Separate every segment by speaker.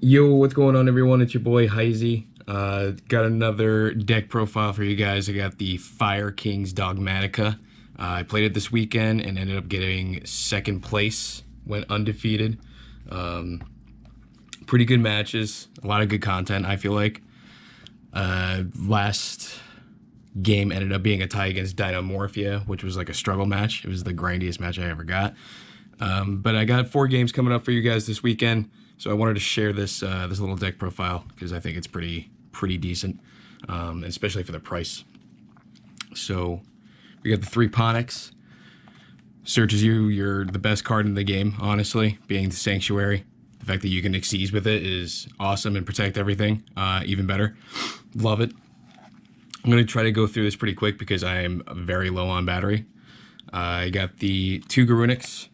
Speaker 1: Yo, what's going on, everyone? It's your boy Heisey. Got another deck profile for you guys. I got the Fire King's Dogmatika. I played it this weekend and ended up getting second place. Went undefeated. Um, Pretty good matches. A lot of good content, I feel like. Last game ended up being a tie against Dynamorphia, which was like a struggle match. It was the grindiest match I ever got. But I got 4 games coming up for you guys this weekend. So I wanted to share this little deck profile because I think it's pretty decent, and especially for the price. So we got the 3 Ponics. Searches you're the best card in the game, honestly, being the Sanctuary. The fact that you can Xyz with it is awesome and protect everything, even better. Love it. I'm going to try to go through this pretty quick because I am very low on battery. I got the 2 Garunics.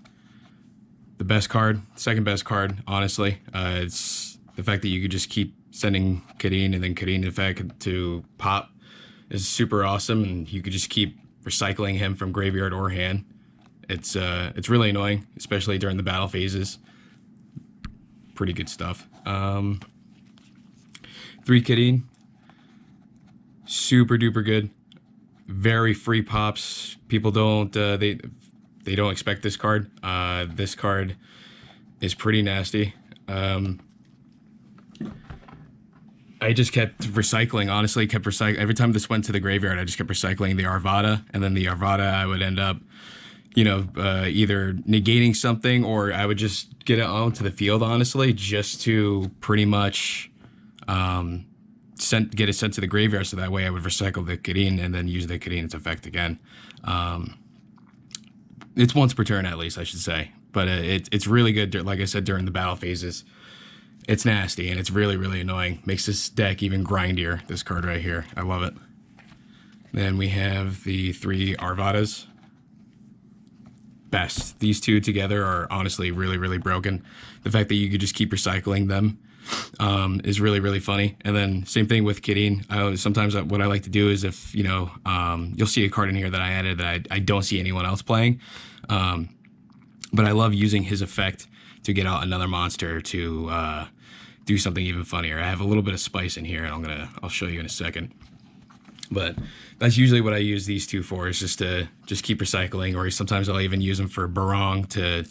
Speaker 1: The best card, second best card, honestly. It's the fact that you could just keep sending Kadeen and then Kadeen effect to pop is super awesome, and you could just keep recycling him from graveyard or hand. It's really annoying, especially during the battle phases. Pretty good stuff. 3 Kadeen, super duper good. Very free pops. People don't they don't expect this card. This card is pretty nasty. I just kept recycling, honestly, kept recycling. Every time this went to the graveyard, I just kept recycling the Arvada, and then the Arvada, I would end up, either negating something, or I would just get it onto the field, honestly, just to pretty much get it sent to the graveyard, so that way I would recycle the Kadeen and then use the Kadeen's effect again. It's once per turn, at least, I should say. But it's really good, like I said, during the battle phases. It's nasty, and it's really, really annoying. Makes this deck even grindier, this card right here. I love it. Then we have the 3 Arvadas. Best. These 2 together are honestly really, really broken. The fact that you could just keep recycling them is really, really funny. And then same thing with Kadeen. Sometimes what I like to do is if, you'll see a card in here that I added that I don't see anyone else playing. But I love using his effect to get out another monster to do something even funnier. I have a little bit of spice in here, and I'll show you in a second. But that's usually what I use these 2 for, is just to keep recycling, or sometimes I'll even use them for Barong to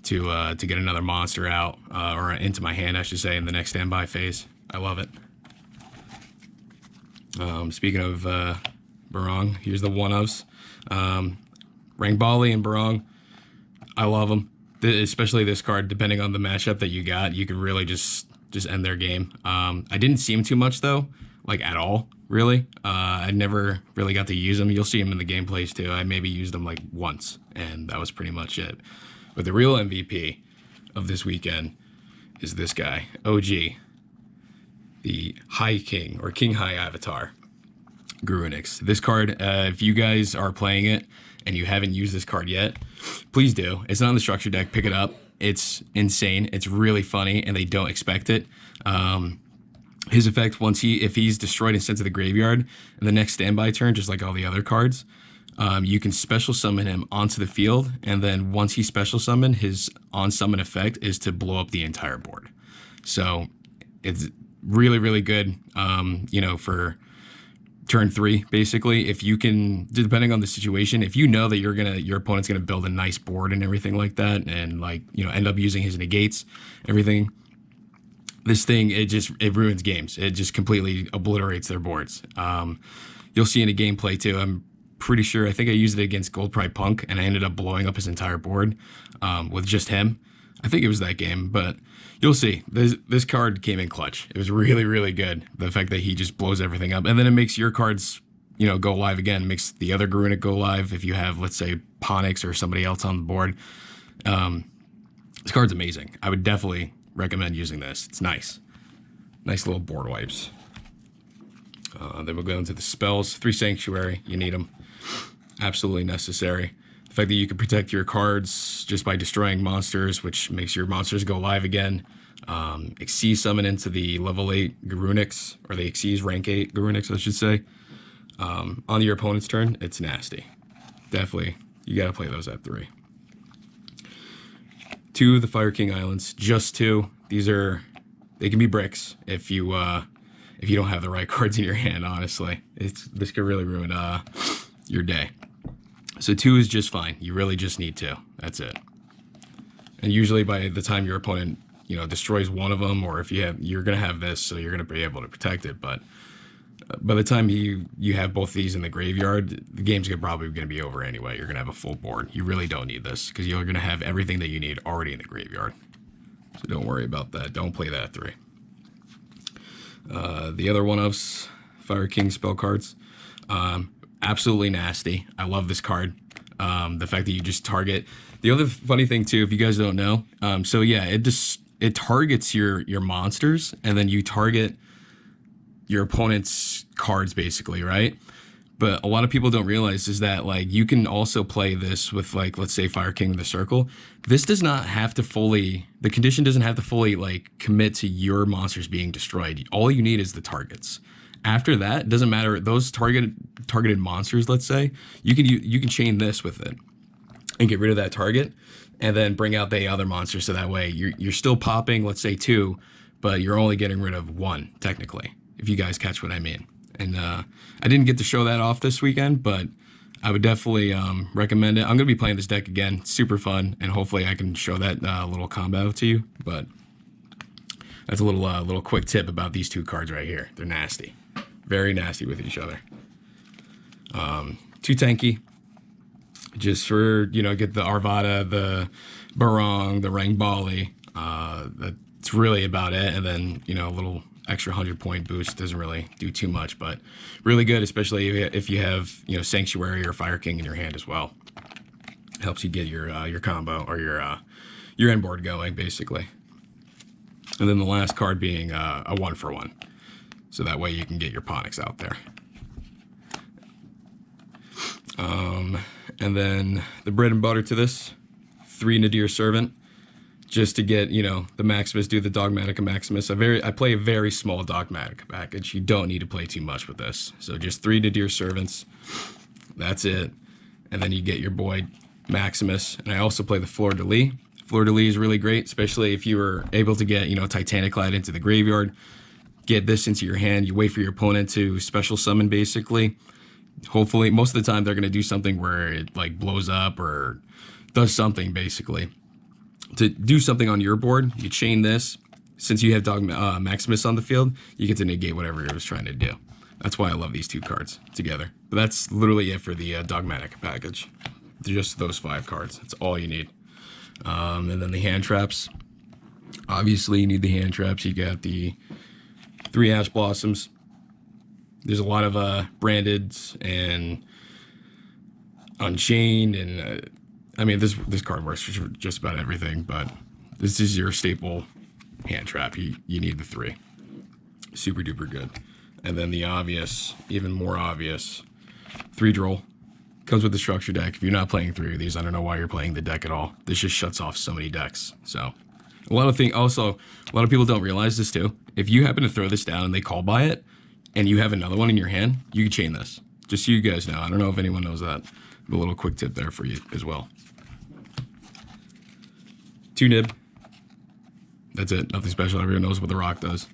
Speaker 1: get another monster out, or into my hand, I should say, in the next standby phase. I love it. Speaking of Barong, here's the one-ofs. Rangbali and Barong, I love them. Especially this card, depending on the matchup that you got, you could really just end their game. I didn't see him too much, though, like at all, really. I never really got to use him. You'll see him in the gameplays, too. I maybe used him like once, and that was pretty much it. But the real MVP of this weekend is this guy, OG, the High King, or King High Avatar, Gruinix. This card, if you guys are playing it and you haven't used this card yet, please do. It's not in the structure deck. Pick it up. It's insane. It's really funny, and they don't expect it. His effect, if he's destroyed and sent to the graveyard, in the next standby turn, just like all the other cards, you can special summon him onto the field, and then once he special summon, his on summon effect is to blow up the entire board. So it's really, really good, for turn 3, basically. If you can, depending on the situation, if you know that your opponent's gonna build a nice board and everything like that, and end up using his negates, everything, this thing, it ruins games. It just completely obliterates their boards. You'll see in a gameplay too. I'm pretty sure, I think I used it against Gold Pride Punk, and I ended up blowing up his entire board with just him. I think it was that game, but you'll see. This card came in clutch. It was really, really good. The fact that he just blows everything up, and then it makes your cards, go live again. It makes the other Garunic go live if you have, let's say, Ponix or somebody else on the board. This card's amazing. I would definitely recommend using this. It's nice. Nice little board wipes. Then we'll go into the spells. 3 Sanctuary. You need them. Absolutely necessary. The fact that you can protect your cards just by destroying monsters, which makes your monsters go live again. Xyz summon into the level 8 Garunics, or the Xyz rank 8 Garunics, I should say. On your opponent's turn, it's nasty. Definitely, you gotta play those at 3. 2 of the Fire King Islands, just 2. These are They can be bricks if you don't have the right cards in your hand. Honestly, this could really ruin your day. So 2 is just fine. You really just need 2. That's it. And usually by the time your opponent, destroys one of them, or if you're gonna have this, so you're gonna be able to protect it. But by the time you have both these in the graveyard, the game's probably gonna be over anyway. You're gonna have a full board. You really don't need this because you're gonna have everything that you need already in the graveyard. So don't worry about that. Don't play that 3. The other one-ofs, Fire King spell cards. Absolutely nasty. I love this card. The fact that you just target. The other funny thing too, if you guys don't know, so yeah, it targets your monsters, and then you target your opponent's cards basically, right? But a lot of people don't realize is that like you can also play this with like, let's say Fire King with the circle. This does not have to fully, the condition doesn't have to fully like commit to your monsters being destroyed. All you need is the targets. After that, it doesn't matter, those targeted monsters, let's say, you can chain this with it and get rid of that target and then bring out the other monster, so that way you're still popping, let's say 2, but you're only getting rid of 1 technically, if you guys catch what I mean. And I didn't get to show that off this weekend, but I would definitely recommend it. I'm going to be playing this deck again. It's super fun, and hopefully I can show that little combo to you. But that's a little quick tip about these 2 cards right here. They're nasty. Very nasty with each other. 2 tanky. Just for, get the Arvada, the Barong, the Rangbali. That's really about it. And then, a little extra 100-point boost doesn't really do too much, but really good, especially if you have, Sanctuary or Fire King in your hand as well. Helps you get your combo or your end board going, basically. And then the last card being a 1-for-1. So that way you can get your Ponix out there. And then the bread and butter to this, 3 Nadir Servant, just to get, the Maximus, do the Dogmatika Maximus. I play a very small Dogmatika package. You don't need to play too much with this. So just 3 Nadir Servants. That's it. And then you get your boy Maximus. And I also play the Fleur de Lis. Fleur de Lis is really great, especially if you were able to get, Titanic Light into the graveyard. Get this into your hand. You wait for your opponent to special summon, basically. Hopefully, most of the time, they're going to do something where it, like, blows up or does something, basically. To do something on your board, you chain this. Since you have Maximus on the field, you get to negate whatever it was trying to do. That's why I love these 2 cards together. But that's literally it for the Dogmatika package. Just those 5 cards. That's all you need. And then the hand traps. Obviously, you need the hand traps. You got the 3 Ash Blossoms. There's a lot of brandeds and Unchained, and I mean this card works for just about everything, but this is your staple hand trap. You need the 3. Super duper good. And then the obvious, even more obvious, 3 Droll. Comes with the structure deck. If you're not playing 3 of these, I don't know why you're playing the deck at all. This just shuts off so many decks. So a lot of people don't realize this too. If you happen to throw this down and they call by it, and you have another one in your hand, you can chain this. Just so you guys know. I don't know if anyone knows that. A little quick tip there for you as well. 2 Nib. That's it. Nothing special. Everyone knows what the rock does.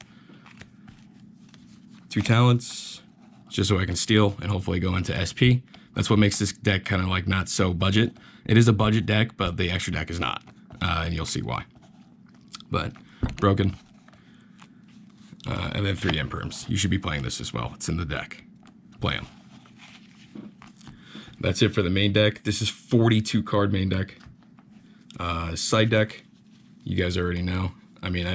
Speaker 1: 2 Talents. Just so I can steal and hopefully go into SP. That's what makes this deck kind of like not so budget. It is a budget deck, but the extra deck is not. And you'll see why. But broken. And then 3 Imperms. You should be playing this as well. It's in the deck. Play them. That's it for the main deck. This is 42 card main deck. Side deck, you guys already know. I mean,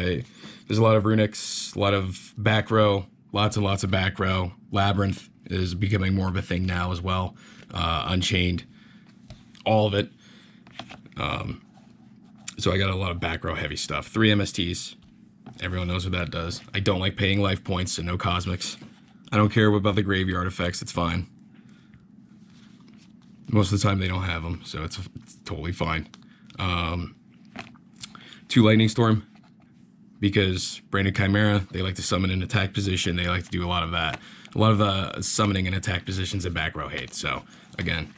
Speaker 1: there's a lot of Runics, a lot of back row, lots and lots of back row. Labyrinth is becoming more of a thing now as well. Unchained, all of it. So I got a lot of back row heavy stuff. 3 MSTs. Everyone knows what that does. I don't like paying life points, so no cosmics. I don't care about the graveyard effects. It's fine. Most of the time they don't have them, so it's totally fine. 2 Lightning Storm, because Branded Chimera, they like to summon in attack position. They like to do a lot of that. A lot of summoning in attack positions and back row hate. So, again,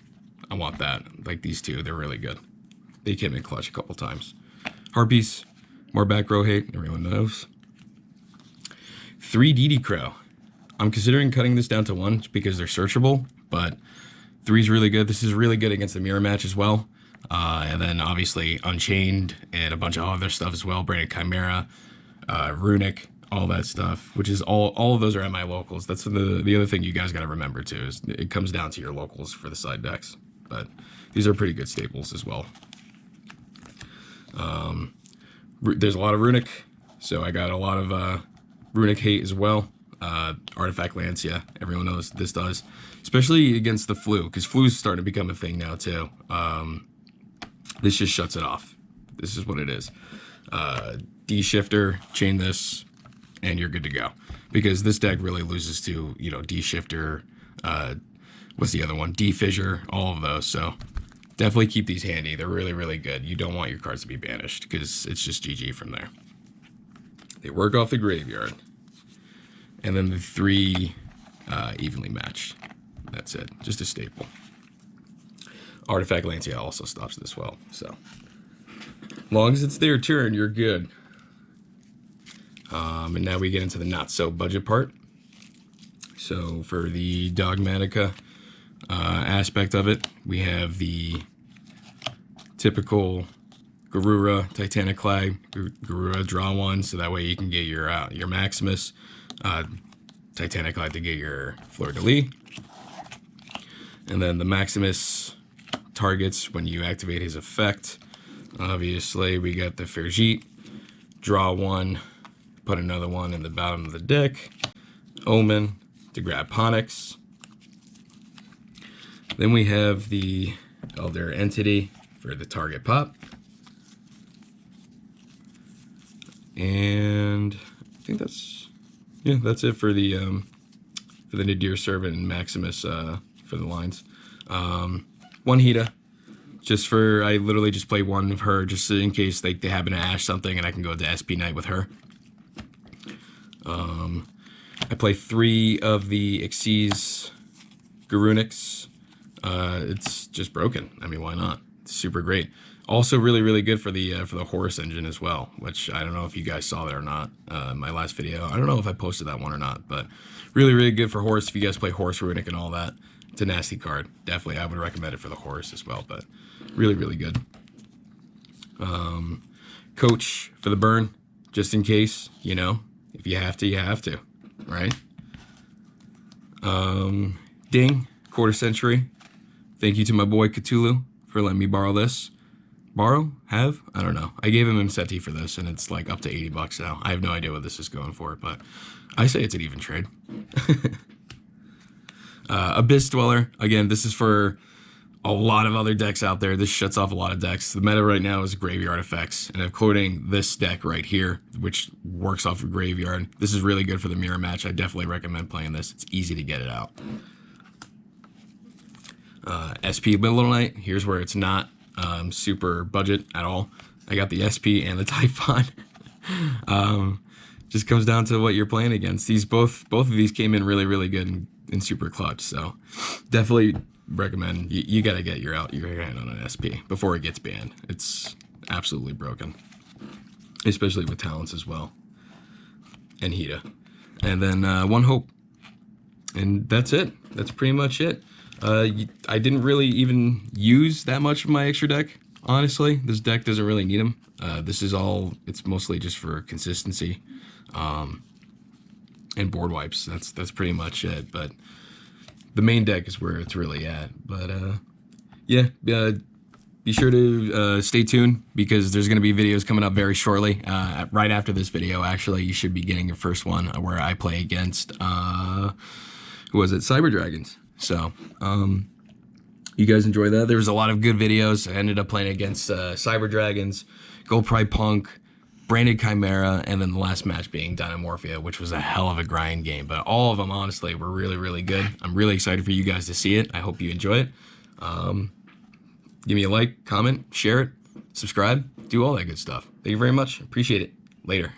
Speaker 1: I want that. Like these 2, they're really good. They came in clutch a couple times. Harpies, more back row hate, everyone knows. 3 DD Crow. I'm considering cutting this down to 1 because they're searchable, but 3 is really good. This is really good against the mirror match as well. And then obviously Unchained and a bunch of other stuff as well. Branded Chimera, Runic, all that stuff, which is all of those are at my locals. That's the other thing you guys got to remember too, is it comes down to your locals for the side decks. But these are pretty good staples as well. There's a lot of Runic, so I got a lot of Runic hate as well. Artifact Lance, yeah, everyone knows this does, especially against the flu, because flu is starting to become a thing now too. This just shuts it off. This is what it is. D-shifter, chain this, and you're good to go. Because this deck really loses to, you know, D-shifter, what's the other one? D-fissure, all of those. So definitely keep these handy. They're really, really good. You don't want your cards to be banished because it's just GG from there. They work off the graveyard. And then the 3 evenly matched. That's it. Just a staple. Artifact Lancia also stops this well. So, as long as it's their turn, you're good. And now we get into the not so budget part. So for the Dogmatika aspect of it, we have the typical Garura, Titanic Clag, Garura draw 1, so that way you can get your Maximus, Titanic Clag to get your Fleur de Lis. And then the Maximus targets when you activate his effect. Obviously, we got the Fergit, draw 1, put another one in the bottom of the deck. Omen to grab Ponix. Then we have the Elder Entity for the target pop. And I think that's it for the Nadir Servant and Maximus for the lines. 1 Hida, I literally just play 1 of her just in case they happen to ash something and I can go to SP Knight with her. I play 3 of the Xyz Garunics. It's just broken. I mean, why not? It's super great. Also really, really good for the Horus engine as well, which I don't know if you guys saw that or not. My last video, I don't know if I posted that one or not, but really, really good for Horus if you guys play Horus Runic and all that. It's a nasty card. Definitely, I would recommend it for the Horus as well, but really, really good. Coach for the burn, just in case, you know, if you have to, you have to, right? Ding, quarter century. Thank you to my boy Cthulhu for letting me borrow this. Borrow? Have? I don't know. I gave him Imseti for this, and it's like up to 80 bucks now. I have no idea what this is going for, but I say it's an even trade. Abyss Dweller. Again, this is for a lot of other decks out there. This shuts off a lot of decks. The meta right now is graveyard effects, and I'm quoting this deck right here, which works off of graveyard. This is really good for the mirror match. I definitely recommend playing this. It's easy to get it out. SP Middle Knight. Here's where it's not super budget at all. I got the SP and the Typhon. Just comes down to what you're playing against. Both of these came in really, really good and super clutch. So definitely recommend you got to get your hand on an SP before it gets banned. It's absolutely broken, especially with talents as well. And Hida, and then 1 Hope, and that's it. That's pretty much it. I didn't really even use that much of my extra deck, honestly. This deck doesn't really need them. It's mostly just for consistency, and board wipes. That's pretty much it, but the main deck is where it's really at. But, yeah, be sure to stay tuned because there's going to be videos coming up very shortly. Right after this video, actually, you should be getting your first one where I play against, who was it? Cyber Dragons. So, you guys enjoy that? There was a lot of good videos. I ended up playing against Cyber Dragons, Gold Pride Punk, Branded Chimera, and then the last match being Dynamorphia, which was a hell of a grind game. But all of them, honestly, were really, really good. I'm really excited for you guys to see it. I hope you enjoy it. Give me a like, comment, share it, subscribe, do all that good stuff. Thank you very much. Appreciate it. Later.